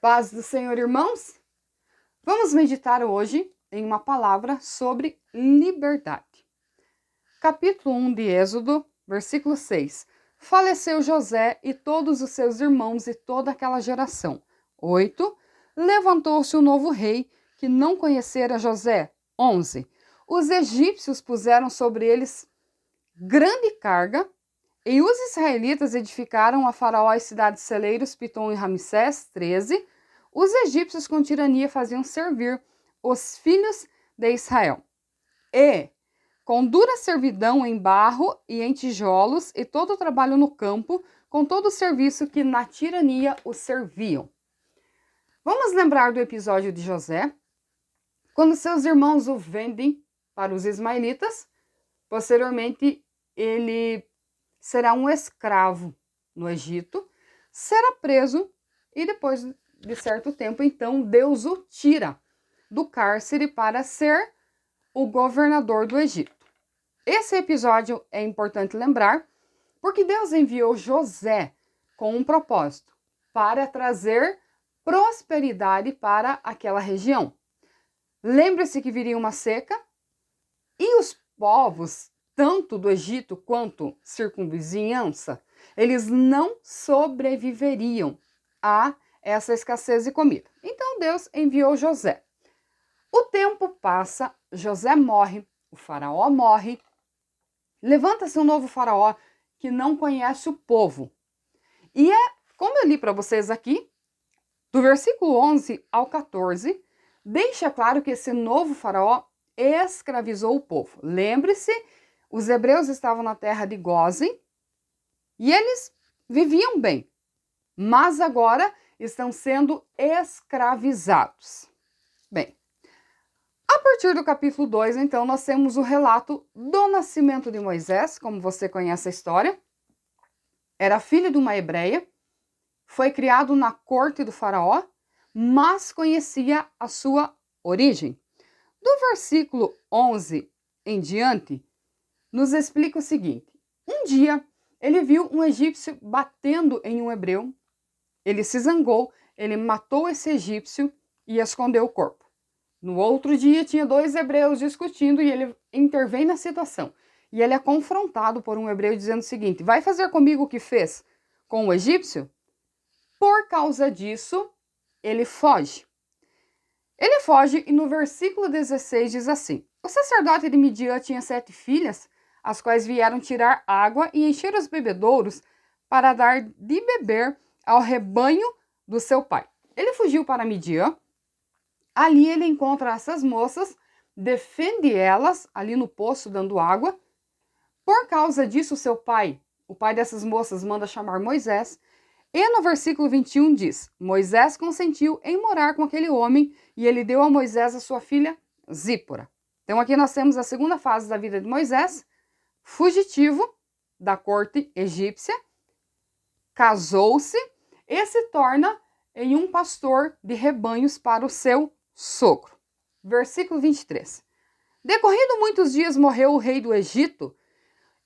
Paz do Senhor, irmãos? Vamos meditar hoje em uma palavra sobre liberdade. Capítulo 1 de Êxodo, versículo 6. Faleceu José e todos os seus irmãos e toda aquela geração. 8. Levantou-se um novo rei que não conhecera José. 11. Os egípcios puseram sobre eles grande carga, e os israelitas edificaram a Faraó as cidades celeiros, Pitom e Ramsés. 13. Os egípcios com tirania faziam servir os filhos de Israel. E, com dura servidão em barro e em tijolos, e todo o trabalho no campo, com todo o serviço que na tirania os serviam. Vamos lembrar do episódio de José, quando seus irmãos o vendem para os ismaelitas. Posteriormente, ele será um escravo no Egito, será preso e depois de certo tempo, então, Deus o tira do cárcere para ser o governador do Egito. Esse episódio é importante lembrar, porque Deus enviou José com um propósito, para trazer prosperidade para aquela região. Lembre-se que viria uma seca e os povos, tanto do Egito quanto circunvizinhança, eles não sobreviveriam a essa escassez de comida. Então Deus enviou José. O tempo passa, José morre, o faraó morre, levanta-se um novo faraó que não conhece o povo. E como eu li para vocês aqui, do versículo 11 ao 14, deixa claro que esse novo faraó escravizou o povo. Lembre-se, os hebreus estavam na terra de Gósen e eles viviam bem, mas agora estão sendo escravizados. Bem, a partir do capítulo 2, então, nós temos o relato do nascimento de Moisés, como você conhece a história. Era filho de uma hebreia, foi criado na corte do faraó, mas conhecia a sua origem. Do versículo 11 em diante, nos explica o seguinte: um dia ele viu um egípcio batendo em um hebreu, ele se zangou, ele matou esse egípcio e escondeu o corpo. No outro dia tinha dois hebreus discutindo e ele intervém na situação. E ele é confrontado por um hebreu dizendo o seguinte: vai fazer comigo o que fez com o egípcio? Por causa disso, ele foge. Ele foge e no versículo 16 diz assim: o sacerdote de Midian tinha 7 filhas, as quais vieram tirar água e encher os bebedouros para dar de beber ao rebanho do seu pai. Ele fugiu para Midian, ali ele encontra essas moças, defende elas ali no poço dando água. Por causa disso, seu pai, o pai dessas moças, manda chamar Moisés. E no versículo 21 diz: Moisés consentiu em morar com aquele homem e ele deu a Moisés a sua filha Zípora. Então aqui nós temos a segunda fase da vida de Moisés, fugitivo da corte egípcia, casou-se e se torna em um pastor de rebanhos para o seu sogro. Versículo 23. Decorrido muitos dias morreu o rei do Egito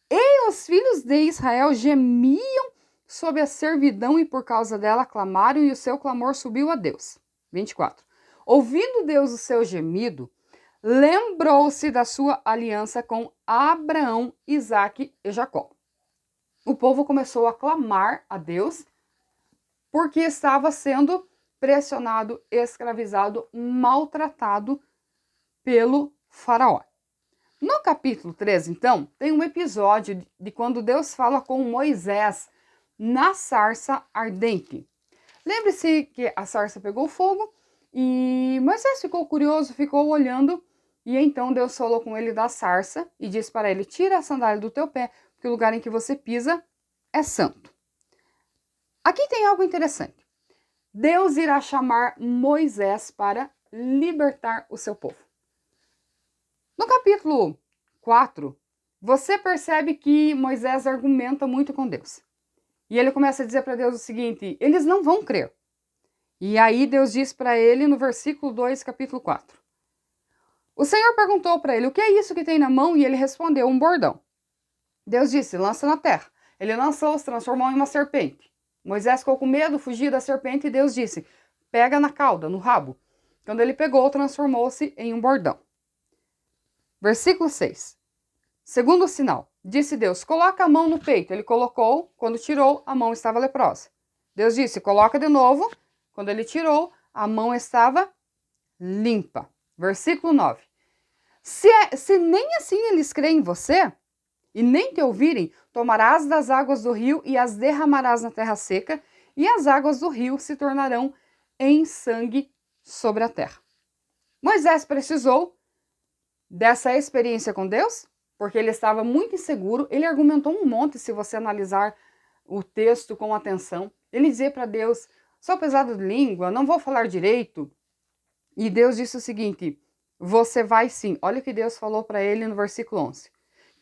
e os filhos de Israel gemiam sob a servidão e por causa dela clamaram e o seu clamor subiu a Deus. 24. Ouvindo Deus o seu gemido, lembrou-se da sua aliança com Abraão, Isaque e Jacó. O povo começou a clamar a Deus porque estava sendo pressionado, escravizado, maltratado pelo faraó. No capítulo 13, então, tem um episódio de quando Deus fala com Moisés na sarça ardente. Lembre-se que a sarça pegou fogo e Moisés ficou curioso, ficou olhando e então Deus falou com ele da sarça e disse para ele: tira a sandália do teu pé, porque o lugar em que você pisa é santo. Aqui tem algo interessante. Deus irá chamar Moisés para libertar o seu povo. No capítulo 4, você percebe que Moisés argumenta muito com Deus. E ele começa a dizer para Deus o seguinte: eles não vão crer. E aí Deus diz para ele no versículo 2, capítulo 4. O Senhor perguntou para ele: o que é isso que tem na mão? E ele respondeu: um bordão. Deus disse: lança na terra. Ele lançou, se transformou em uma serpente. Moisés ficou com medo, fugiu da serpente e Deus disse: pega na cauda, no rabo. Quando ele pegou, transformou-se em um bordão. Versículo 6. Segundo sinal, disse Deus, coloca a mão no peito. Ele colocou, quando tirou, a mão estava leprosa. Deus disse, coloca de novo. Quando ele tirou, a mão estava limpa. Versículo 9. Se nem assim eles creem em você, e nem te ouvirem, tomarás das águas do rio e as derramarás na terra seca, e as águas do rio se tornarão em sangue sobre a terra. Moisés precisou dessa experiência com Deus, porque ele estava muito inseguro, ele argumentou um monte, se você analisar o texto com atenção. Ele dizia para Deus, sou pesado de língua, não vou falar direito. E Deus disse o seguinte, você vai sim. Olha o que Deus falou para ele no versículo 11.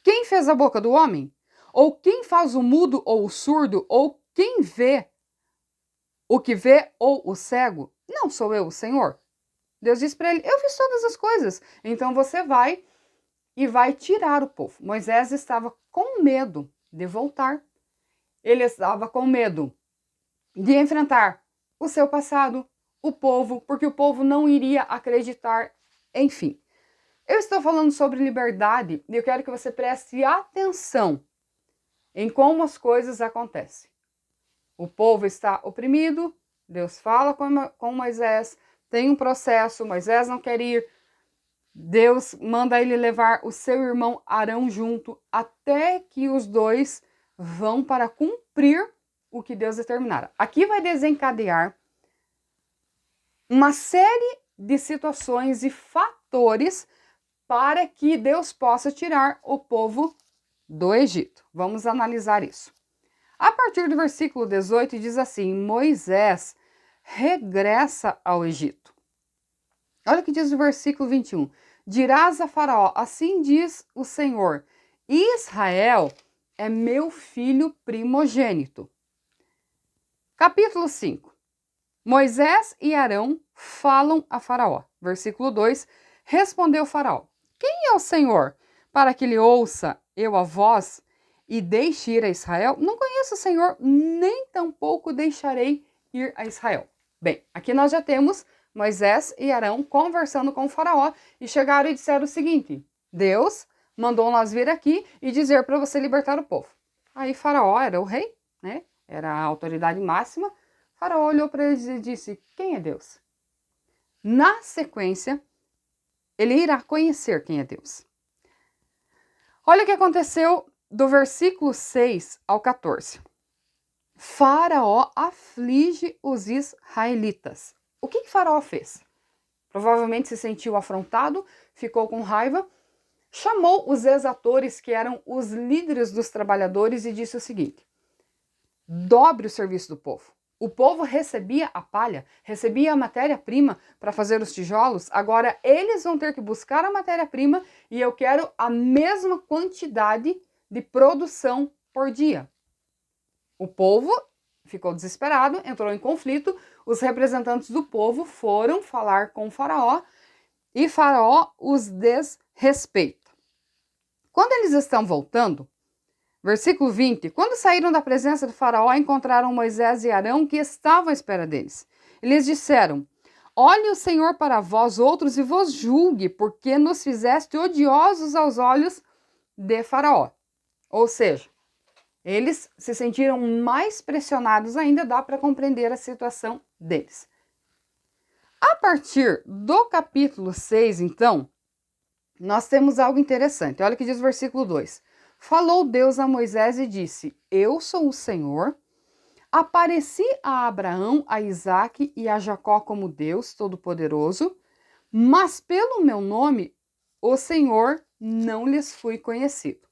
Quem fez a boca do homem? Ou quem faz o mudo ou o surdo? Ou quem vê o que vê ou o cego? Não sou eu, o Senhor. Deus disse para ele, eu fiz todas as coisas. Então você vai e vai tirar o povo. Moisés estava com medo de voltar. Ele estava com medo de enfrentar o seu passado, o povo, porque o povo não iria acreditar, enfim. Eu estou falando sobre liberdade e eu quero que você preste atenção em como as coisas acontecem. O povo está oprimido, Deus fala com Moisés, tem um processo, Moisés não quer ir, Deus manda ele levar o seu irmão Arão junto, até que os dois vão para cumprir o que Deus determinara. Aqui vai desencadear uma série de situações e fatores para que Deus possa tirar o povo do Egito. Vamos analisar isso. A partir do versículo 18 diz assim, Moisés regressa ao Egito. Olha o que diz o versículo 21. Dirás a Faraó, assim diz o Senhor, Israel é meu filho primogênito. Capítulo 5. Moisés e Arão falam a Faraó. Versículo 2. Respondeu Faraó, quem é o Senhor, para que lhe ouça eu a voz e deixe ir a Israel? Não conheço o Senhor, nem tampouco deixarei ir a Israel. Bem, aqui nós já temos Moisés e Arão conversando com o Faraó e chegaram e disseram o seguinte, Deus mandou nós vir aqui e dizer para você libertar o povo. Aí Faraó era o rei, né? Era a autoridade máxima. Faraó olhou para eles e disse, quem é Deus? Na sequência, ele irá conhecer quem é Deus. Olha o que aconteceu do versículo 6 ao 14. Faraó aflige os israelitas. O que Faraó fez? Provavelmente se sentiu afrontado, ficou com raiva, chamou os exatores, que eram os líderes dos trabalhadores, e disse o seguinte, dobre o serviço do povo. O povo recebia a palha, recebia a matéria-prima para fazer os tijolos, agora eles vão ter que buscar a matéria-prima e eu quero a mesma quantidade de produção por dia. O povo ficou desesperado, entrou em conflito, os representantes do povo foram falar com o Faraó e Faraó os desrespeita. Quando eles estão voltando, versículo 20, quando saíram da presença de Faraó, encontraram Moisés e Arão que estavam à espera deles. Eles disseram, olhe o Senhor para vós outros e vos julgue, porque nos fizeste odiosos aos olhos de Faraó. Ou seja, eles se sentiram mais pressionados ainda, dá para compreender a situação deles. A partir do capítulo 6, então, nós temos algo interessante. Olha o que diz o versículo 2. Falou Deus a Moisés e disse, eu sou o Senhor, apareci a Abraão, a Isaque e a Jacó como Deus Todo-Poderoso, mas pelo meu nome, o Senhor, não lhes fui conhecido.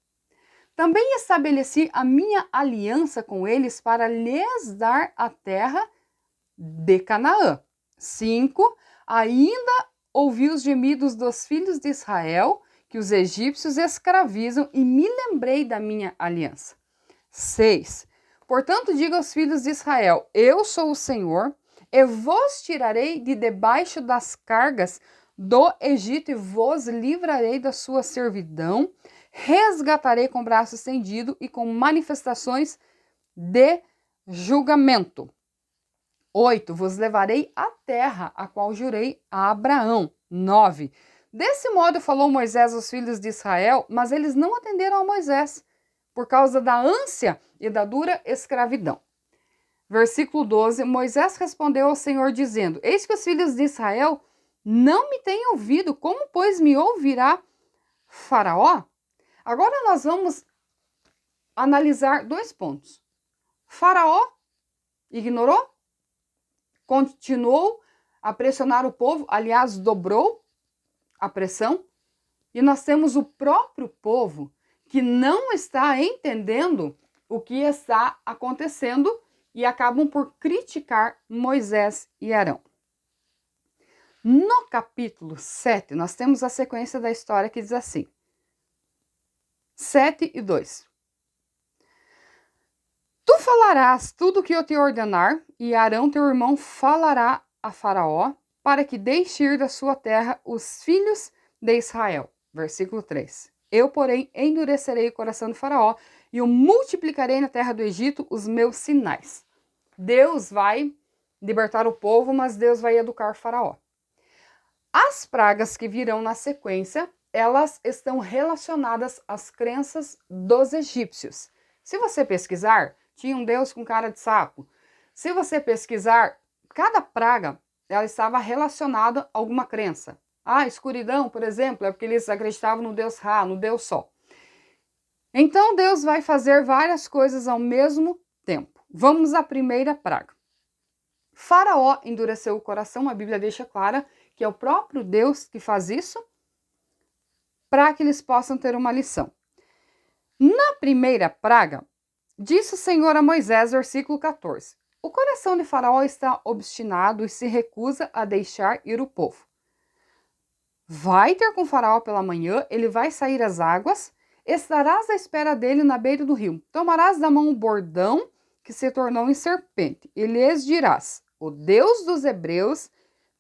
Também estabeleci a minha aliança com eles para lhes dar a terra de Canaã. 5. Ainda ouvi os gemidos dos filhos de Israel, que os egípcios escravizam, e me lembrei da minha aliança. 6. Portanto, diga aos filhos de Israel, eu sou o Senhor, e vos tirarei de debaixo das cargas do Egito, e vos livrarei da sua servidão, resgatarei com braço estendido e com manifestações de julgamento. 8. Vos levarei à terra, a qual jurei a Abraão. 9. Desse modo falou Moisés aos filhos de Israel, mas eles não atenderam a Moisés, por causa da ânsia e da dura escravidão. Versículo 12, Moisés respondeu ao Senhor, dizendo: Eis que os filhos de Israel não me têm ouvido, como, pois, me ouvirá Faraó? Agora nós vamos analisar 2 pontos. Faraó ignorou, continuou a pressionar o povo, aliás, dobrou a pressão, e nós temos o próprio povo que não está entendendo o que está acontecendo e acabam por criticar Moisés e Arão. No capítulo 7, nós temos a sequência da história que diz assim, 7 e 2. Tu falarás tudo o que eu te ordenar, e Arão teu irmão falará a Faraó, para que deixe ir da sua terra os filhos de Israel. Versículo 3. Eu, porém, endurecerei o coração do Faraó, e eu multiplicarei na terra do Egito os meus sinais. Deus vai libertar o povo, mas Deus vai educar Faraó. As pragas que virão na sequência, elas estão relacionadas às crenças dos egípcios. Se você pesquisar, tinha um Deus com cara de sapo. Se você pesquisar, cada praga, ela estava relacionada a alguma crença. A escuridão, por exemplo, é porque eles acreditavam no Deus Ra, no Deus Sol. Então, Deus vai fazer várias coisas ao mesmo tempo. Vamos à primeira praga. Faraó endureceu o coração, a Bíblia deixa clara que é o próprio Deus que faz isso, para que eles possam ter uma lição. Na primeira praga, disse o Senhor a Moisés, versículo 14, o coração de Faraó está obstinado e se recusa a deixar ir o povo. Vai ter com Faraó pela manhã, ele vai sair às águas, estarás à espera dele na beira do rio. Tomarás da mão o bordão que se tornou em serpente, e lhes dirás, o Deus dos hebreus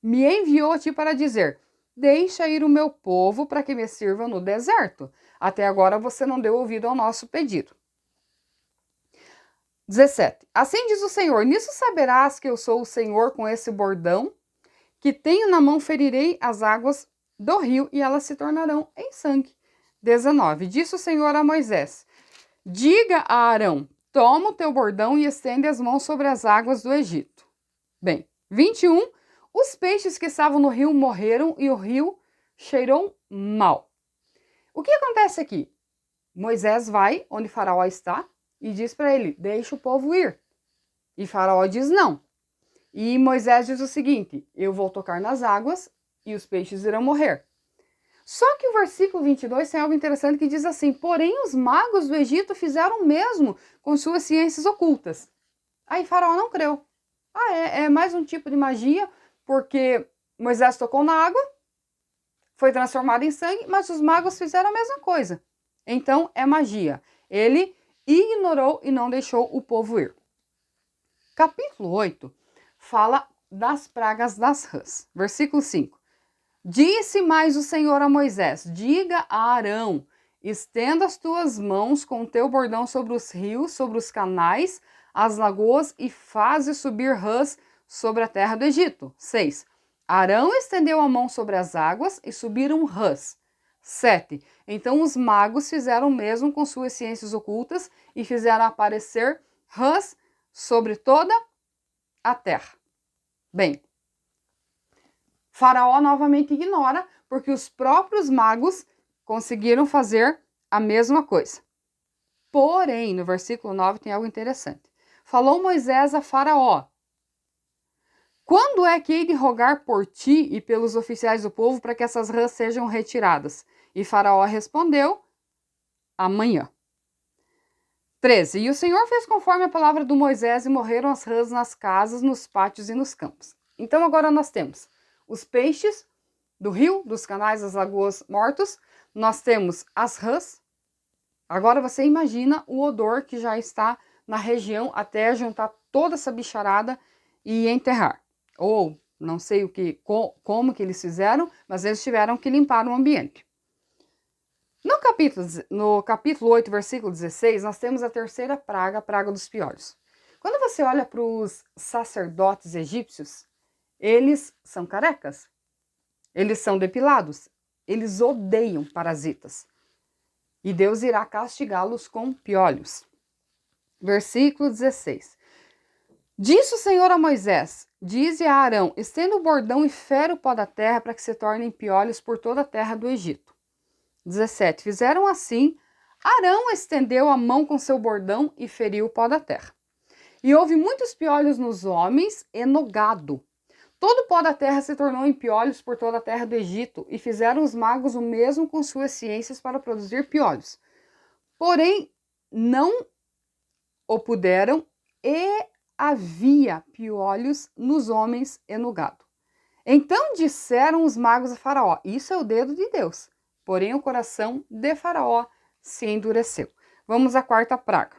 me enviou a ti para dizer, deixa ir o meu povo para que me sirva no deserto. Até agora você não deu ouvido ao nosso pedido. 17. Assim diz o Senhor, nisso saberás que eu sou o Senhor com esse bordão, que tenho na mão ferirei as águas do rio e elas se tornarão em sangue. 19. Disse o Senhor a Moisés, diga a Arão, toma o teu bordão e estende as mãos sobre as águas do Egito. Bem, 21. Os peixes que estavam no rio morreram e o rio cheirou mal. O que acontece aqui? Moisés vai onde Faraó está e diz para ele, deixa o povo ir. E Faraó diz não. E Moisés diz o seguinte, eu vou tocar nas águas e os peixes irão morrer. Só que o versículo 22 tem algo interessante que diz assim, porém os magos do Egito fizeram o mesmo com suas ciências ocultas. Aí Faraó não creu. É mais um tipo de magia, porque Moisés tocou na água, foi transformado em sangue, mas os magos fizeram a mesma coisa. Então é magia. Ele ignorou e não deixou o povo ir. Capítulo 8 fala das pragas das rãs. Versículo 5. Disse mais o Senhor a Moisés, diga a Arão, estenda as tuas mãos com o teu bordão sobre os rios, sobre os canais, as lagoas e faze subir rãs sobre a terra do Egito. 6. Arão estendeu a mão sobre as águas e subiram rãs. 7. Então os magos fizeram o mesmo com suas ciências ocultas e fizeram aparecer rãs sobre toda a terra. Bem, Faraó novamente ignora, porque os próprios magos conseguiram fazer a mesma coisa. Porém, no versículo 9 tem algo interessante. Falou Moisés a Faraó, quando é que hei de rogar por ti e pelos oficiais do povo para que essas rãs sejam retiradas? E Faraó respondeu, amanhã. 13. E o Senhor fez conforme a palavra do Moisés e morreram as rãs nas casas, nos pátios e nos campos. Então agora nós temos os peixes do rio, dos canais, das lagoas mortos. Nós temos as rãs. Agora você imagina o odor que já está na região até juntar toda essa bicharada e enterrar. Ou não sei como que eles fizeram, mas eles tiveram que limpar o ambiente. No capítulo 8, versículo 16, nós temos a terceira praga, a praga dos piolhos. Quando você olha para os sacerdotes egípcios, eles são carecas, eles são depilados, eles odeiam parasitas. E Deus irá castigá-los com piolhos. Versículo 16. Disse o Senhor a Moisés: dize a Arão, estenda o bordão e fere o pó da terra para que se tornem piolhos por toda a terra do Egito. 17. Fizeram assim, Arão estendeu a mão com seu bordão e feriu o pó da terra. E houve muitos piolhos nos homens e no gado. Todo o pó da terra se tornou em piolhos por toda a terra do Egito, e fizeram os magos o mesmo com suas ciências para produzir piolhos. Porém, não o puderam, e havia piolhos nos homens e no gado. Então disseram os magos a Faraó: isso é o dedo de Deus. Porém, o coração de Faraó se endureceu. Vamos à quarta praga.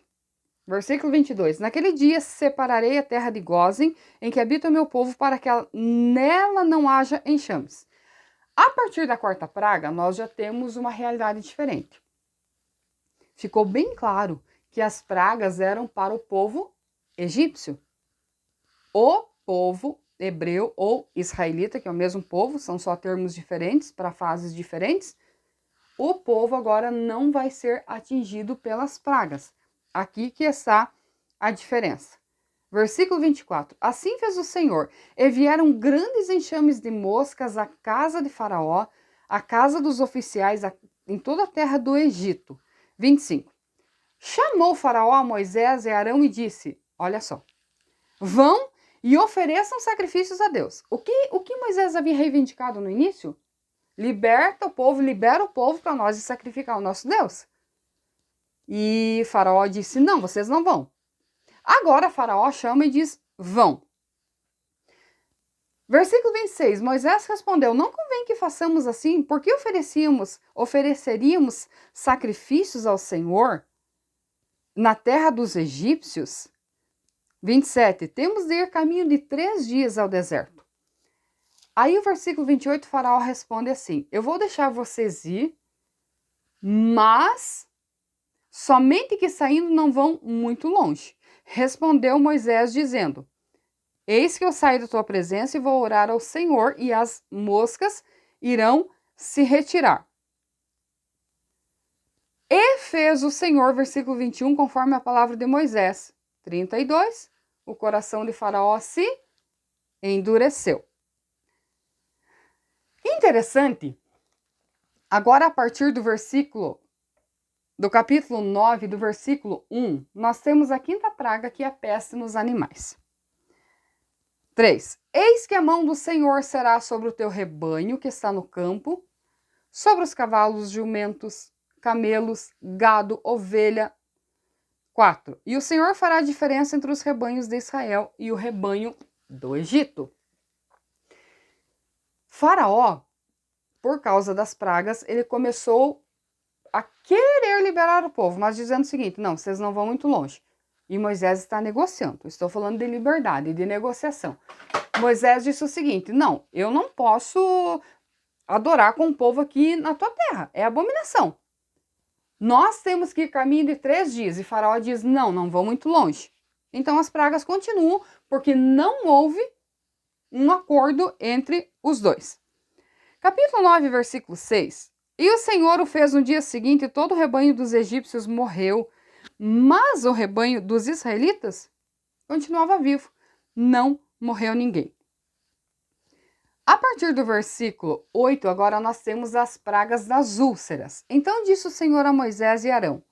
Versículo 22. Naquele dia separarei a terra de Gósen, em que habita o meu povo, para que nela não haja enxames. A partir da quarta praga, nós já temos uma realidade diferente. Ficou bem claro que as pragas eram para o povo egípcio. O povo hebreu ou israelita, que é o mesmo povo, são só termos diferentes para fases diferentes. O povo agora não vai ser atingido pelas pragas. Aqui que está a diferença. Versículo 24. Assim fez o Senhor, e vieram grandes enxames de moscas à casa de Faraó, à casa dos oficiais, em toda a terra do Egito. 25. Chamou Faraó a Moisés e Arão e disse: olha só, vão e ofereçam sacrifícios a Deus. O que Moisés havia reivindicado no início? Liberta o povo, libera o povo para nós sacrificar o nosso Deus. E Faraó disse: não, vocês não vão. Agora Faraó chama e diz: vão. Versículo 26, Moisés respondeu: não convém que façamos assim, porque ofereceríamos sacrifícios ao Senhor na terra dos egípcios? 27, temos de ir caminho de 3 dias ao deserto. Aí o versículo 28, Faraó responde assim: eu vou deixar vocês ir, mas somente que saindo não vão muito longe. Respondeu Moisés dizendo: eis que eu saio da tua presença e vou orar ao Senhor, e as moscas irão se retirar. E fez o Senhor, versículo 21, conforme a palavra de Moisés. 32, o coração de Faraó se endureceu. Interessante, agora a partir do capítulo 9, do versículo 1, nós temos a quinta praga, que é a peste nos animais. 3. Eis que a mão do Senhor será sobre o teu rebanho que está no campo, sobre os cavalos, jumentos, camelos, gado, ovelha. 4. E o Senhor fará a diferença entre os rebanhos de Israel e o rebanho do Egito. Faraó, por causa das pragas, ele começou a querer liberar o povo, mas dizendo o seguinte: não, vocês não vão muito longe. E Moisés está negociando. Estou falando de liberdade, de negociação. Moisés disse o seguinte: não, eu não posso adorar com o povo aqui na tua terra. É abominação. Nós temos que ir caminho de 3 dias. E Faraó diz: não, não vão muito longe. Então as pragas continuam, porque não houve um acordo entre os dois. Capítulo 9, versículo 6. E o Senhor o fez no dia seguinte, e todo o rebanho dos egípcios morreu, mas o rebanho dos israelitas continuava vivo. Não morreu ninguém. A partir do versículo 8, agora nós temos as pragas das úlceras. Então disse o Senhor a Moisés e Arão: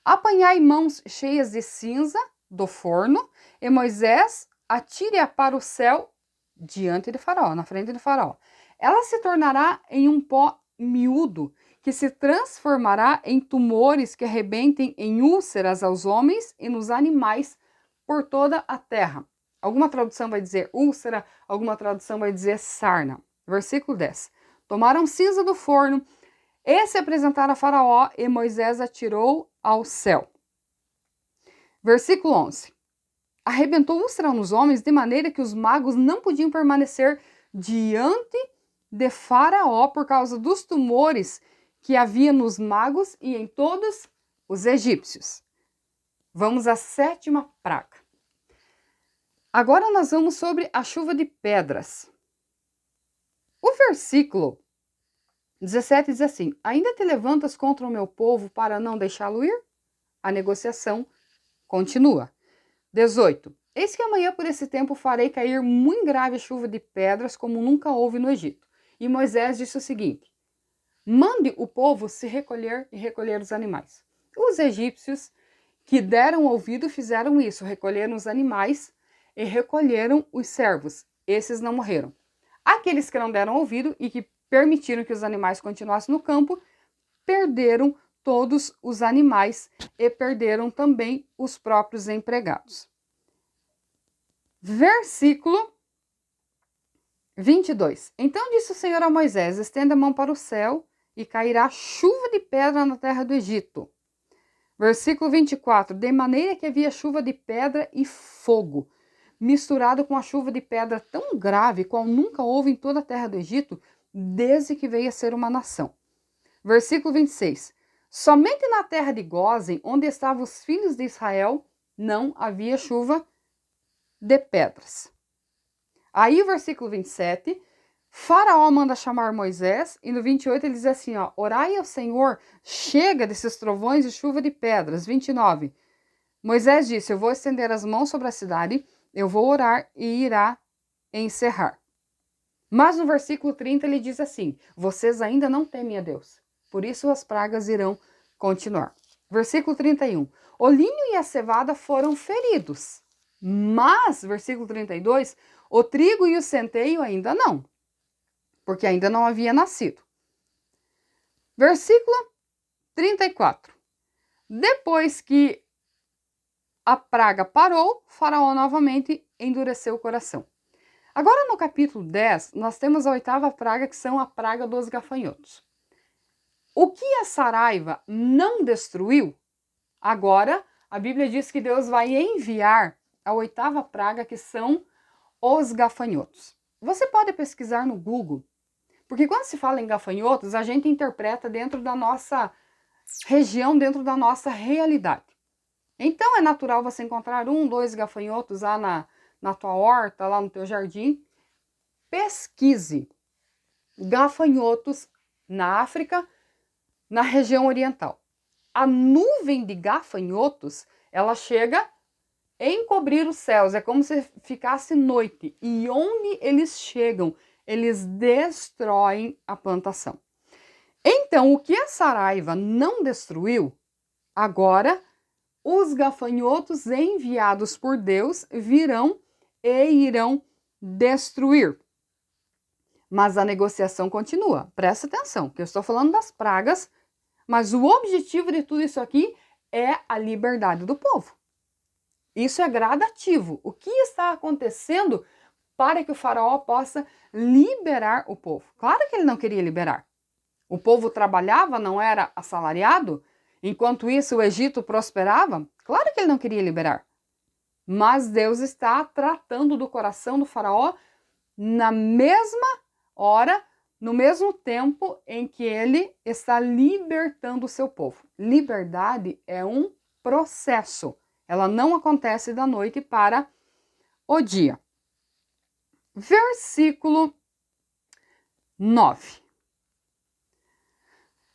apanhai mãos cheias de cinza do forno, e Moisés atire-a para o céu diante de Faraó, na frente de Faraó. Ela se tornará em um pó miúdo, que se transformará em tumores que arrebentem em úlceras aos homens e nos animais por toda a terra. Alguma tradução vai dizer úlcera, alguma tradução vai dizer sarna. Versículo 10. Tomaram cinza do forno e se apresentaram a Faraó, e Moisés atirou ao céu. Versículo 11. Arrebentou úlcera nos homens, de maneira que os magos não podiam permanecer diante de Faraó por causa dos tumores que havia nos magos e em todos os egípcios. Vamos à 7ª praga. Agora nós vamos sobre a chuva de pedras. O versículo 17 diz assim: ainda te levantas contra o meu povo para não deixá-lo ir? A negociação continua. 18. Eis que amanhã por esse tempo farei cair muito grave chuva de pedras como nunca houve no Egito. E Moisés disse o seguinte: mande o povo se recolher e recolher os animais. Os egípcios que deram ouvido fizeram isso, recolheram os animais e recolheram os servos. Esses não morreram. Aqueles que não deram ouvido e que permitiram que os animais continuassem no campo, perderam todos os animais e perderam também os próprios empregados. Versículo 22. Então disse o Senhor a Moisés: estenda a mão para o céu e cairá chuva de pedra na terra do Egito. Versículo 24. De maneira que havia chuva de pedra e fogo, misturado com a chuva de pedra tão grave qual nunca houve em toda a terra do Egito, desde que veio a ser uma nação. Versículo 26. Somente na terra de Gósen, onde estavam os filhos de Israel, não havia chuva de pedras. Aí o versículo 27, Faraó manda chamar Moisés, e no 28 ele diz assim, ó, orai ao Senhor, chega desses trovões e chuva de pedras. 29, Moisés disse, eu vou estender as mãos sobre a cidade, eu vou orar e irá encerrar. Mas no versículo 30 ele diz assim, vocês ainda não temem a Deus, por isso as pragas irão continuar. Versículo 31, o linho e a cevada foram feridos, mas, versículo 32, o trigo e o centeio ainda não, porque ainda não havia nascido. Versículo 34. Depois que a praga parou, Faraó novamente endureceu o coração. Agora no capítulo 10, nós temos a 8ª praga, que são a praga dos gafanhotos. O que a Saraiva não destruiu, agora a Bíblia diz que Deus vai enviar a 8ª praga, que são os gafanhotos. Você pode pesquisar no Google, porque quando se fala em gafanhotos, a gente interpreta dentro da nossa região, dentro da nossa realidade. Então é natural você encontrar 1, 2 gafanhotos lá na tua horta, lá no teu jardim. Pesquise gafanhotos na África, na região oriental. A nuvem de gafanhotos, ela chega a encobrir os céus, é como se ficasse noite. E onde eles chegam, eles destroem a plantação. Então, o que a Saraiva não destruiu, agora os gafanhotos enviados por Deus virão e irão destruir. Mas a negociação continua. Presta atenção, que eu estou falando das pragas, mas o objetivo de tudo isso aqui é a liberdade do povo. Isso é gradativo. O que está acontecendo para que o faraó possa liberar o povo? Claro que ele não queria liberar. O povo trabalhava, não era assalariado. Enquanto isso, o Egito prosperava. Claro que ele não queria liberar. Mas Deus está tratando do coração do faraó na mesma hora, no mesmo tempo em que ele está libertando o seu povo. Liberdade é um processo. Ela não acontece da noite para o dia. Versículo 9.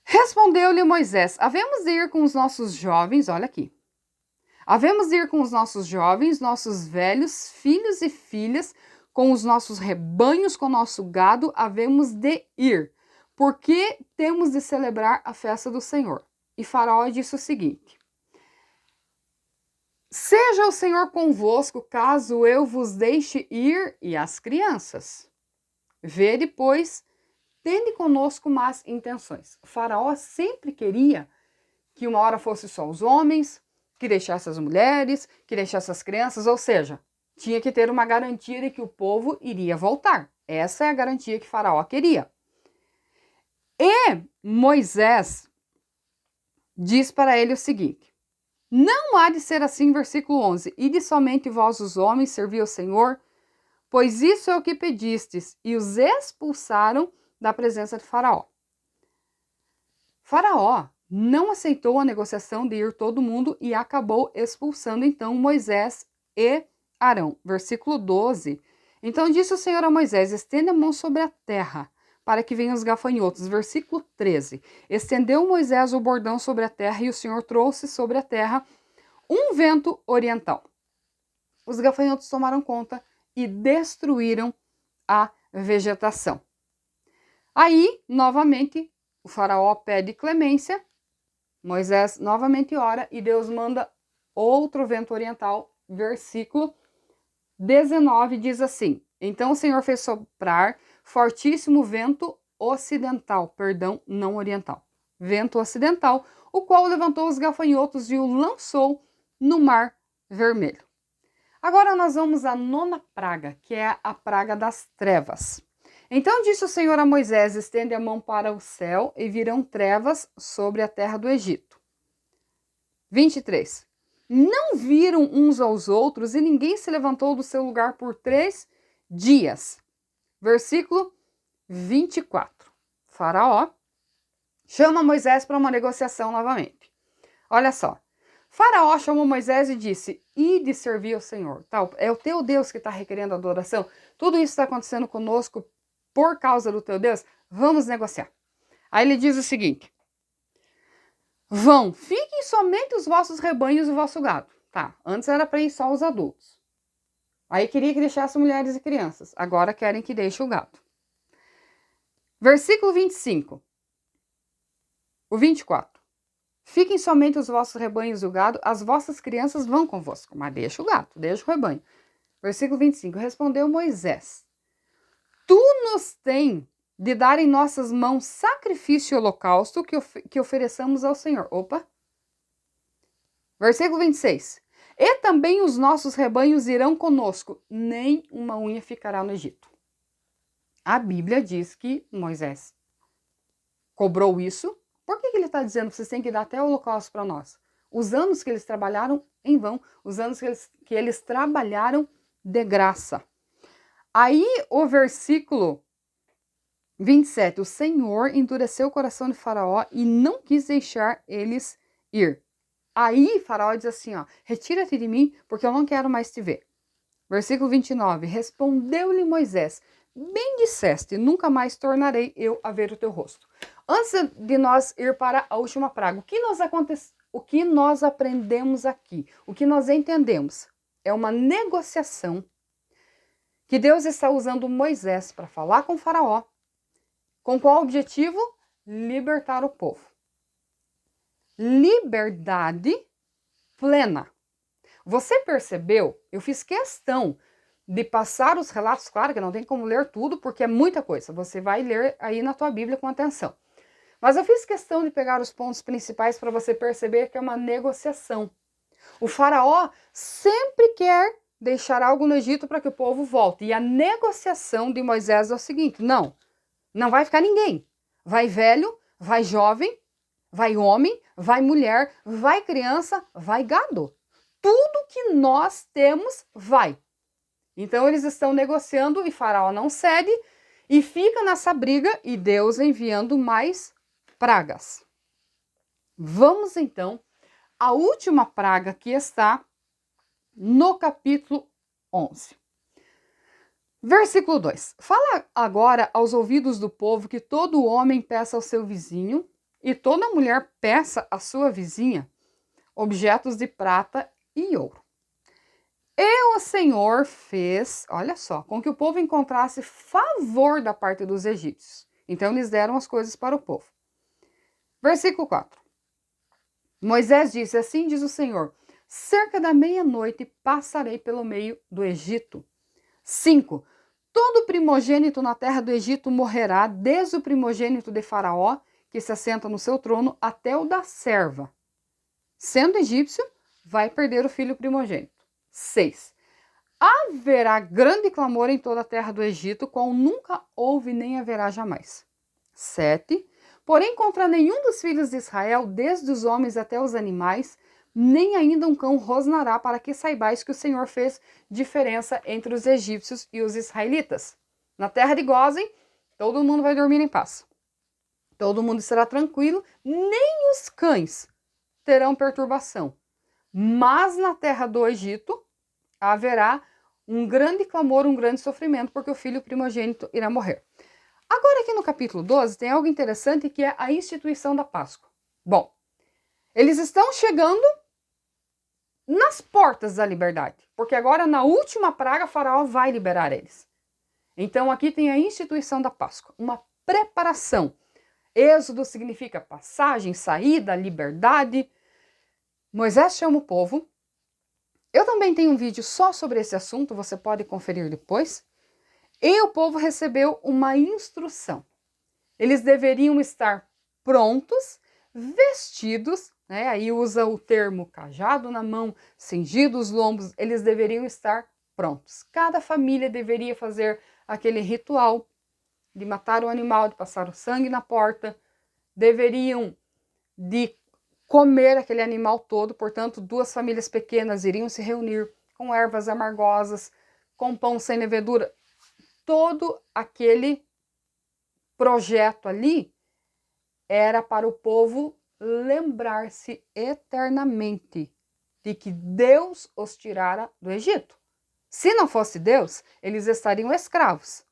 Respondeu-lhe Moisés, havemos de ir com os nossos jovens, olha aqui. Havemos de ir com os nossos jovens, nossos velhos, filhos e filhas, com os nossos rebanhos, com o nosso gado, havemos de ir, porque temos de celebrar a festa do Senhor. E Faraó disse o seguinte, seja o Senhor convosco, caso eu vos deixe ir, e as crianças. Vede, pois, tende conosco más intenções. O faraó sempre queria que uma hora fosse só os homens, que deixasse as mulheres, que deixasse as crianças, ou seja, tinha que ter uma garantia de que o povo iria voltar. Essa é a garantia que Faraó queria. E Moisés diz para ele o seguinte, não há de ser assim, versículo 11, ide somente vós os homens, servi ao Senhor, pois isso é o que pedistes, e os expulsaram da presença de Faraó. Faraó não aceitou a negociação de ir todo mundo e acabou expulsando então Moisés e Arão. Versículo 12. Então disse o Senhor a Moisés: estende a mão sobre a terra, para que venham os gafanhotos. Versículo 13. Estendeu Moisés o bordão sobre a terra, e o Senhor trouxe sobre a terra um vento oriental. Os gafanhotos tomaram conta e destruíram a vegetação. Aí, novamente, o faraó pede clemência, Moisés novamente ora e Deus manda outro vento oriental. Versículo 19 diz assim: então o Senhor fez soprar fortíssimo vento ocidental, não oriental, vento ocidental, o qual levantou os gafanhotos e o lançou no mar vermelho. Agora nós vamos à 9ª praga, que é a praga das trevas. Então disse o Senhor a Moisés: estende a mão para o céu e virão trevas sobre a terra do Egito. 23. Não viram uns aos outros e ninguém se levantou do seu lugar por 3 dias. Versículo 24. Faraó chama Moisés para uma negociação novamente. Olha só. Faraó chamou Moisés e disse: ide servir ao Senhor. É o teu Deus que está requerendo adoração. Tudo isso está acontecendo conosco por causa do teu Deus. Vamos negociar. Aí ele diz o seguinte: vão, fiquem somente os vossos rebanhos e o vosso gado. Tá, antes era para ir só os adultos. Aí queria que deixasse mulheres e crianças. Agora querem que deixe o gado. Versículo 25. O 24. Fiquem somente os vossos rebanhos e o gado, as vossas crianças vão convosco. Mas deixa o gado, deixa o rebanho. Versículo 25. Respondeu Moisés: tu nos tem de dar em nossas mãos sacrifício e holocausto que ofereçamos ao Senhor. Opa! Versículo 26. E também os nossos rebanhos irão conosco, nem uma unha ficará no Egito. A Bíblia diz que Moisés cobrou isso. Por que ele está dizendo que vocês têm que dar até o holocausto para nós? Os anos que eles trabalharam em vão, os anos que eles trabalharam de graça. Aí o versículo 27, o Senhor endureceu o coração de Faraó e não quis deixar eles ir. Aí Faraó diz assim, ó: retira-te de mim, porque eu não quero mais te ver. Versículo 29, respondeu-lhe Moisés: bem disseste, nunca mais tornarei eu a ver o teu rosto. Antes de nós ir para a última praga, o que nós aprendemos aqui, o que nós entendemos, é uma negociação que Deus está usando Moisés para falar com Faraó. Com qual objetivo? Libertar o povo. Liberdade plena. Você percebeu? Eu fiz questão de passar os relatos, claro que não tem como ler tudo, porque é muita coisa. Você vai ler aí na tua Bíblia com atenção. Mas eu fiz questão de pegar os pontos principais para você perceber que é uma negociação. O faraó sempre quer deixar algo no Egito para que o povo volte. E a negociação de Moisés é o seguinte: não vai ficar ninguém. Vai velho, vai jovem, vai homem, vai mulher, vai criança, vai gado. Tudo que nós temos vai. Então eles estão negociando e Faraó não cede e fica nessa briga e Deus enviando mais pragas. Vamos então à última praga que está no capítulo 11. Versículo 2. Fala agora aos ouvidos do povo que todo homem peça ao seu vizinho e toda mulher peça à sua vizinha objetos de prata e ouro. E o Senhor fez, olha só, com que o povo encontrasse favor da parte dos egípcios. Então eles deram as coisas para o povo. Versículo 4. Moisés disse: assim diz o Senhor: cerca da meia-noite passarei pelo meio do Egito. 5. Todo primogênito na terra do Egito morrerá, desde o primogênito de Faraó, que se assenta no seu trono, até o da serva. Sendo egípcio, vai perder o filho primogênito. 6. Haverá grande clamor em toda a terra do Egito, qual nunca houve nem haverá jamais. 7. Porém, contra nenhum dos filhos de Israel, desde os homens até os animais, nem ainda um cão rosnará, para que saibais que o Senhor fez diferença entre os egípcios e os israelitas. Na terra de Gósen, todo mundo vai dormir em paz. Todo mundo será tranquilo, nem os cães terão perturbação. Mas na terra do Egito haverá um grande clamor, um grande sofrimento, porque o filho primogênito irá morrer. Agora aqui no capítulo 12 tem algo interessante que é a instituição da Páscoa. Bom, eles estão chegando nas portas da liberdade, porque agora na última praga Faraó vai liberar eles. Então aqui tem a instituição da Páscoa, uma preparação. Êxodo significa passagem, saída, liberdade. Moisés chama o povo. Eu também tenho um vídeo só sobre esse assunto, você pode conferir depois. E o povo recebeu uma instrução. Eles deveriam estar prontos, vestidos, né? Aí usa o termo cajado na mão, cingidos os lombos, eles deveriam estar prontos. Cada família deveria fazer aquele ritual de matar o animal, de passar o sangue na porta, deveriam de comer aquele animal todo, portanto, 2 famílias pequenas iriam se reunir com ervas amargosas, com pão sem levedura. Todo aquele projeto ali era para o povo lembrar-se eternamente de que Deus os tirara do Egito. Se não fosse Deus, eles estariam escravos.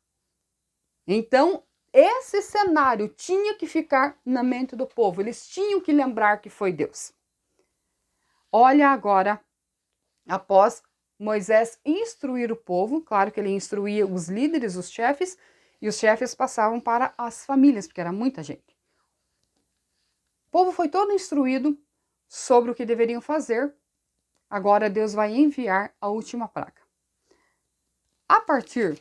Então, esse cenário tinha que ficar na mente do povo. Eles tinham que lembrar que foi Deus. Olha agora, após Moisés instruir o povo, claro que ele instruía os líderes, os chefes, e os chefes passavam para as famílias, porque era muita gente. O povo foi todo instruído sobre o que deveriam fazer. Agora Deus vai enviar a última praga. A partir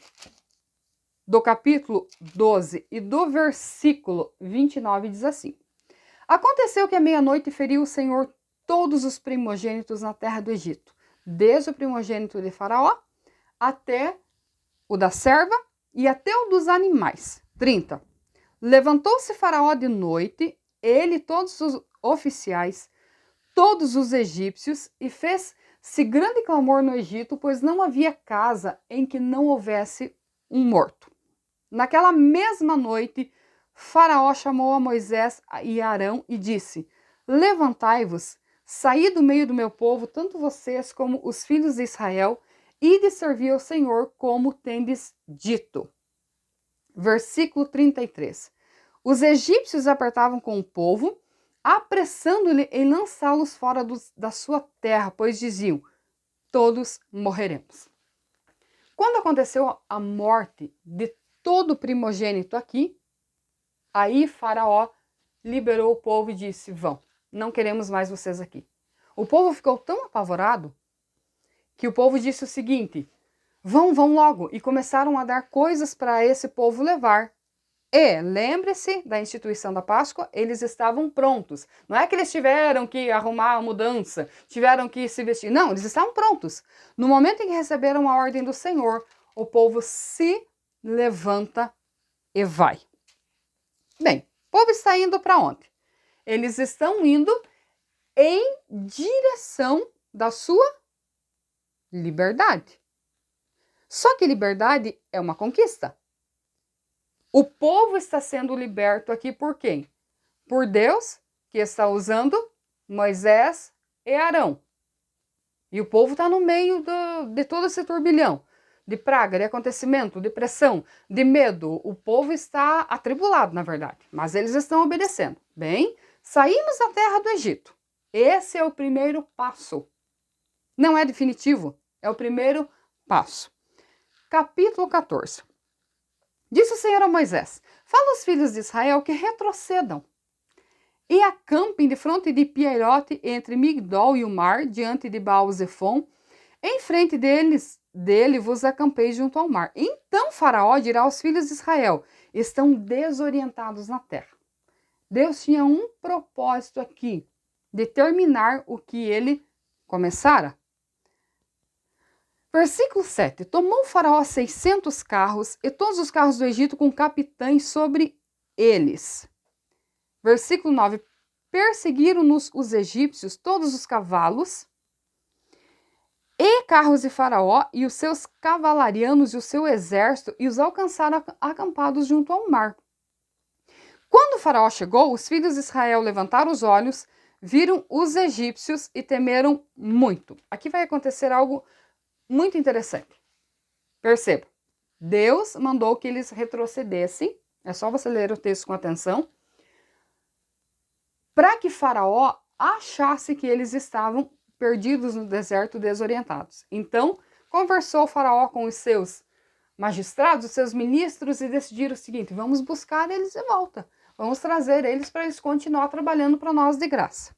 do capítulo 12 e do versículo 29 diz assim: Aconteceu que à meia-noite feriu o Senhor todos os primogênitos na terra do Egito, desde o primogênito de Faraó até o da serva e até o dos animais. 30. Levantou-se Faraó de noite, ele e todos os oficiais, todos os egípcios, e fez-se grande clamor no Egito, pois não havia casa em que não houvesse um morto. Naquela mesma noite, Faraó chamou a Moisés e Arão e disse: Levantai-vos, saí do meio do meu povo, tanto vocês como os filhos de Israel, e de servir ao Senhor como tendes dito. Versículo 33. Os egípcios apertavam com o povo, apressando-lhe em lançá-los fora da sua terra, pois diziam: todos morreremos. Quando aconteceu a morte de todo primogênito aqui, aí Faraó liberou o povo e disse: vão, não queremos mais vocês aqui. O povo ficou tão apavorado que o povo disse o seguinte: vão logo, e começaram a dar coisas para esse povo levar. E lembre-se da instituição da Páscoa, eles estavam prontos. Não é que eles tiveram que arrumar a mudança, tiveram que se vestir. Não, eles estavam prontos. No momento em que receberam a ordem do Senhor, o povo se levanta e vai. Bem, o povo está indo para onde? Eles estão indo em direção da sua liberdade. Só que liberdade é uma conquista. O povo está sendo liberto aqui por quem? Por Deus, que está usando Moisés e Arão. E o povo está no meio de todo esse turbilhão de praga, de acontecimento, de pressão, de medo. O povo está atribulado, na verdade, mas eles estão obedecendo. Bem, saímos da terra do Egito. Esse é o primeiro passo. Não é definitivo, é o primeiro passo. Capítulo 14. Disse o Senhor a Moisés: fala aos filhos de Israel que retrocedam e acampem de fronte de Piairote, entre Migdol e o mar, diante de Baal-Zefon. Em frente dele vos acampei junto ao mar. Então Faraó dirá aos filhos de Israel: estão desorientados na terra. Deus tinha um propósito aqui, de terminar o que ele começara. Versículo 7. Tomou Faraó 600 carros e todos os carros do Egito com capitães sobre eles. Versículo 9. Perseguiram-nos os egípcios todos os cavalos e carros de Faraó e os seus cavalarianos e o seu exército, e os alcançaram acampados junto ao mar. Quando Faraó chegou, os filhos de Israel levantaram os olhos, viram os egípcios e temeram muito. Aqui vai acontecer algo muito interessante. Perceba, Deus mandou que eles retrocedessem, é só você ler o texto com atenção, para que Faraó achasse que eles estavam perdidos no deserto, desorientados. Então, conversou Faraó com os seus magistrados, os seus ministros, e decidiram o seguinte: vamos buscar eles de volta. Vamos trazer eles para eles continuar trabalhando para nós de graça.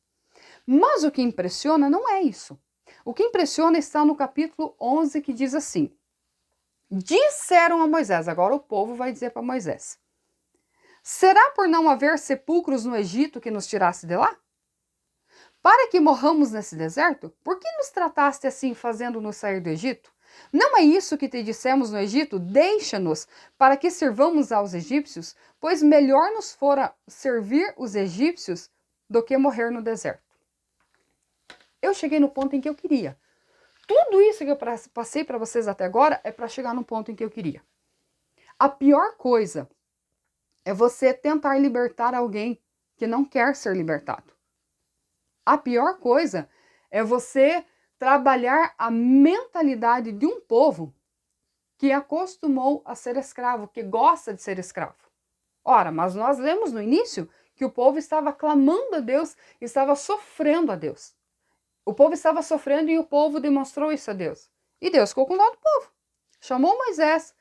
Mas o que impressiona não é isso. O que impressiona está no capítulo 11, que diz assim: disseram a Moisés, agora o povo vai dizer para Moisés: será por não haver sepulcros no Egito que nos tirasse de lá? Para que morramos nesse deserto? Por que nos trataste assim, fazendo-nos sair do Egito? Não é isso que te dissemos no Egito? Deixa-nos, para que sirvamos aos egípcios, pois melhor nos fora servir os egípcios do que morrer no deserto. Eu cheguei no ponto em que eu queria. Tudo isso que eu passei para vocês até agora é para chegar no ponto em que eu queria. A pior coisa é você tentar libertar alguém que não quer ser libertado. A pior coisa é você trabalhar a mentalidade de um povo que acostumou a ser escravo, que gosta de ser escravo. Ora, mas nós lemos no início que o povo estava clamando a Deus, estava sofrendo a Deus. O povo estava sofrendo e o povo demonstrou isso a Deus. E Deus ficou com dó do povo. Chamou Moisés.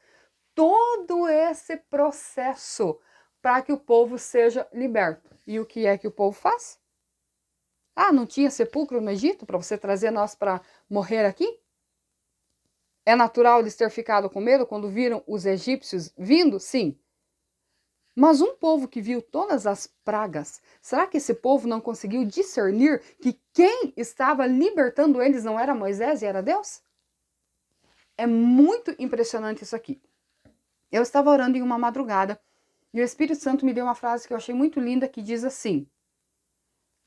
Todo esse processo para que o povo seja liberto. E o que é que o povo faz? Ah, não tinha sepulcro no Egito para você trazer nós para morrer aqui? É natural eles ter ficado com medo quando viram os egípcios vindo? Sim. Mas um povo que viu todas as pragas, será que esse povo não conseguiu discernir que quem estava libertando eles não era Moisés e era Deus? É muito impressionante isso aqui. Eu estava orando em uma madrugada e o Espírito Santo me deu uma frase que eu achei muito linda, que diz assim: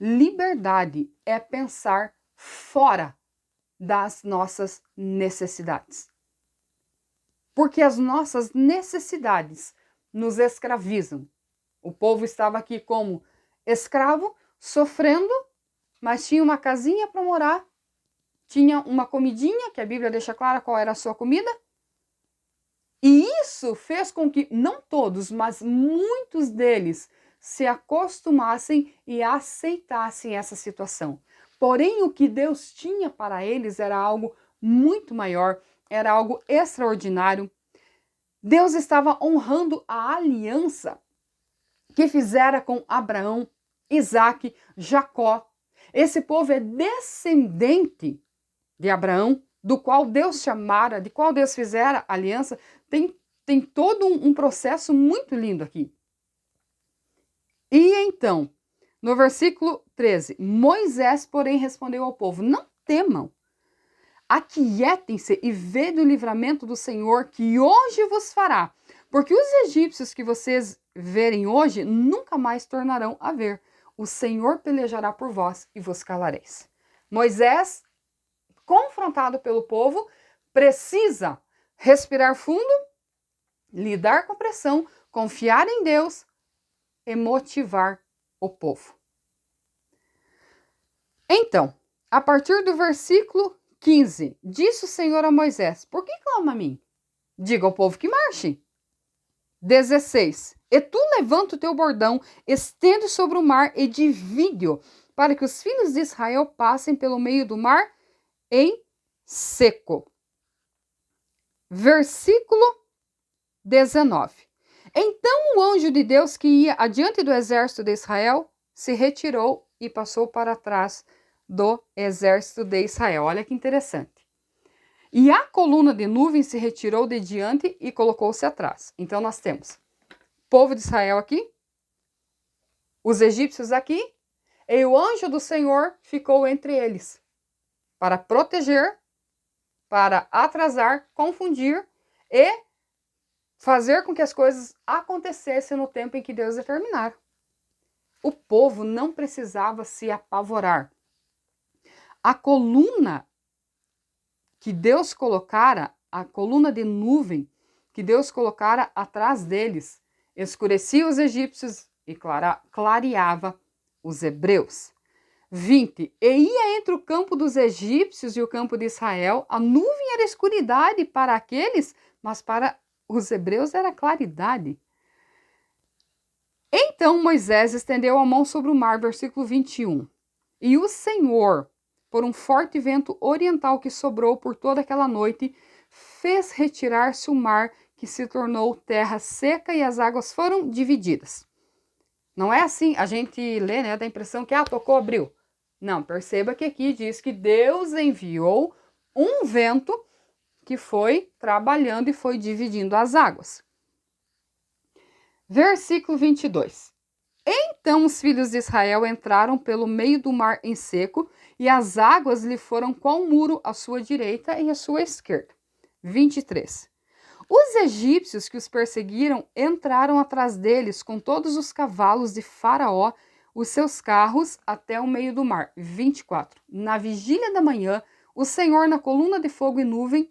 liberdade é pensar fora das nossas necessidades. Porque as nossas necessidades nos escravizam. O povo estava aqui como escravo, sofrendo, mas tinha uma casinha para morar, tinha uma comidinha, que a Bíblia deixa clara qual era a sua comida. E isso fez com que, não todos, mas muitos deles se acostumassem e aceitassem essa situação. Porém, o que Deus tinha para eles era algo muito maior, era algo extraordinário. Deus estava honrando a aliança que fizera com Abraão, Isaque, Jacó. Esse povo é descendente de Abraão, do qual Deus chamara, de qual Deus fizera aliança. Tem todo um processo muito lindo aqui. E então, no versículo 13, Moisés, porém, respondeu ao povo: não temam, aquietem-se e vede o livramento do Senhor que hoje vos fará, porque os egípcios que vocês verem hoje nunca mais tornarão a ver. O Senhor pelejará por vós e vos calareis. Moisés, confrontado pelo povo, precisa respirar fundo, lidar com a pressão, confiar em Deus e motivar o povo. Então, a partir do versículo 15, disse o Senhor a Moisés: por que clama a mim? Diga ao povo que marche. 16, e tu levanta o teu bordão, estende sobre o mar e divide-o, para que os filhos de Israel passem pelo meio do mar em seco. Versículo 19. Então o anjo de Deus que ia adiante do exército de Israel se retirou e passou para trás do exército de Israel. Olha que interessante. E a coluna de nuvem se retirou de diante e colocou-se atrás. Então nós temos o povo de Israel aqui, os egípcios aqui, e o anjo do Senhor ficou entre eles para proteger, para atrasar, confundir e fazer com que as coisas acontecessem no tempo em que Deus determinar. O povo não precisava se apavorar. A coluna que Deus colocara, a coluna de nuvem que Deus colocara atrás deles, escurecia os egípcios e clareava os hebreus. 20. E ia entre o campo dos egípcios e o campo de Israel, a nuvem era escuridade para aqueles, mas para os hebreus era claridade. Então Moisés estendeu a mão sobre o mar, versículo 21. E o Senhor, por um forte vento oriental que sobrou por toda aquela noite, fez retirar-se o mar, que se tornou terra seca e as águas foram divididas. Não é assim, a gente lê, né, dá a impressão que tocou, abriu. Não, perceba que aqui diz que Deus enviou um vento que foi trabalhando e foi dividindo as águas. Versículo 22. Então os filhos de Israel entraram pelo meio do mar em seco, e as águas lhe foram qual um muro à sua direita e à sua esquerda. 23. Os egípcios que os perseguiram entraram atrás deles com todos os cavalos de Faraó, os seus carros, até o meio do mar. 24. Na vigília da manhã, o Senhor, na coluna de fogo e nuvem,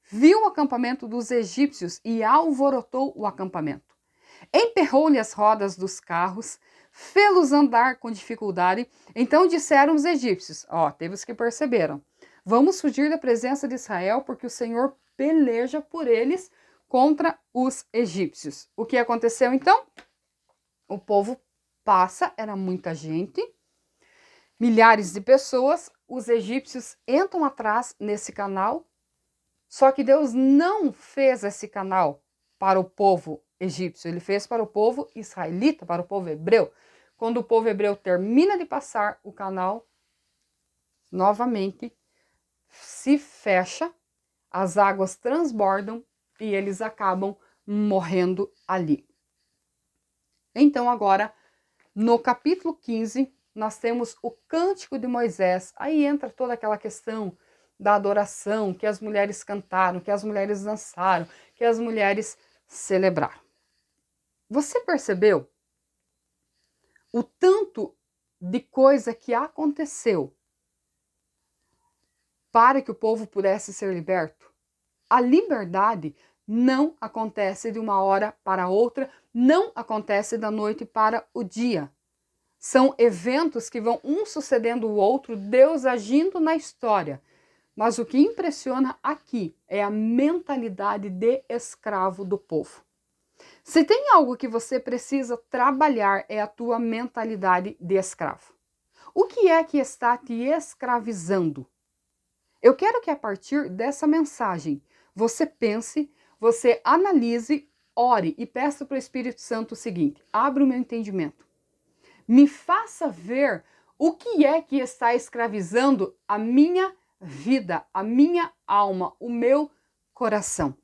viu o acampamento dos egípcios e alvorotou o acampamento. Emperrou-lhe as rodas dos carros, fê-los andar com dificuldade. Então disseram os egípcios, teve os que perceberam, vamos fugir da presença de Israel, porque o Senhor peleja por eles contra os egípcios. O que aconteceu então? O povo passa, era muita gente, milhares de pessoas, os egípcios entram atrás nesse canal, só que Deus não fez esse canal para o povo egípcio, ele fez para o povo israelita, para o povo hebreu. Quando o povo hebreu termina de passar o canal, novamente se fecha, as águas transbordam e eles acabam morrendo ali. Então agora, no capítulo 15, nós temos o Cântico de Moisés. Aí entra toda aquela questão da adoração, que as mulheres cantaram, que as mulheres dançaram, que as mulheres celebraram. Você percebeu o tanto de coisa que aconteceu para que o povo pudesse ser liberto? A liberdade não acontece de uma hora para outra, não acontece da noite para o dia. São eventos que vão um sucedendo o outro, Deus agindo na história. Mas o que impressiona aqui é a mentalidade de escravo do povo. Se tem algo que você precisa trabalhar, é a tua mentalidade de escravo. O que é que está te escravizando? Eu quero que a partir dessa mensagem você pense, você analise, ore e peça para o Espírito Santo o seguinte: abra o meu entendimento. Me faça ver o que é que está escravizando a minha vida, a minha alma, o meu coração.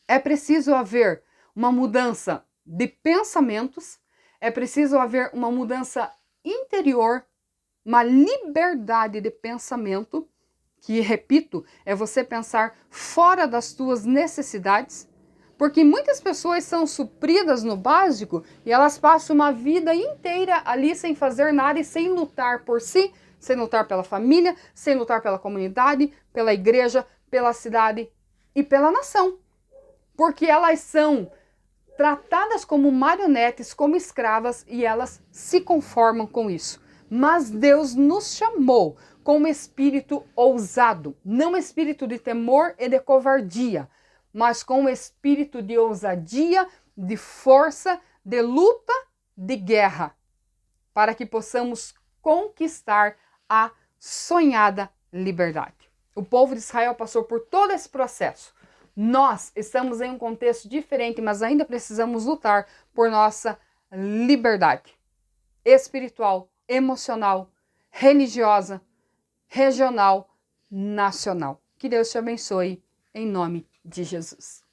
É preciso haver uma mudança de pensamentos, é preciso haver uma mudança interior, uma liberdade de pensamento, que, repito, é você pensar fora das tuas necessidades, porque muitas pessoas são supridas no básico e elas passam uma vida inteira ali sem fazer nada e sem lutar por si, sem lutar pela família, sem lutar pela comunidade, pela igreja, pela cidade e pela nação. Porque elas são tratadas como marionetes, como escravas, e elas se conformam com isso. Mas Deus nos chamou com um espírito ousado, não espírito de temor e de covardia, mas com um espírito de ousadia, de força, de luta, de guerra, para que possamos conquistar a sonhada liberdade. O povo de Israel passou por todo esse processo. Nós estamos em um contexto diferente, mas ainda precisamos lutar por nossa liberdade espiritual, emocional, religiosa, regional, nacional. Que Deus te abençoe, em nome de Jesus.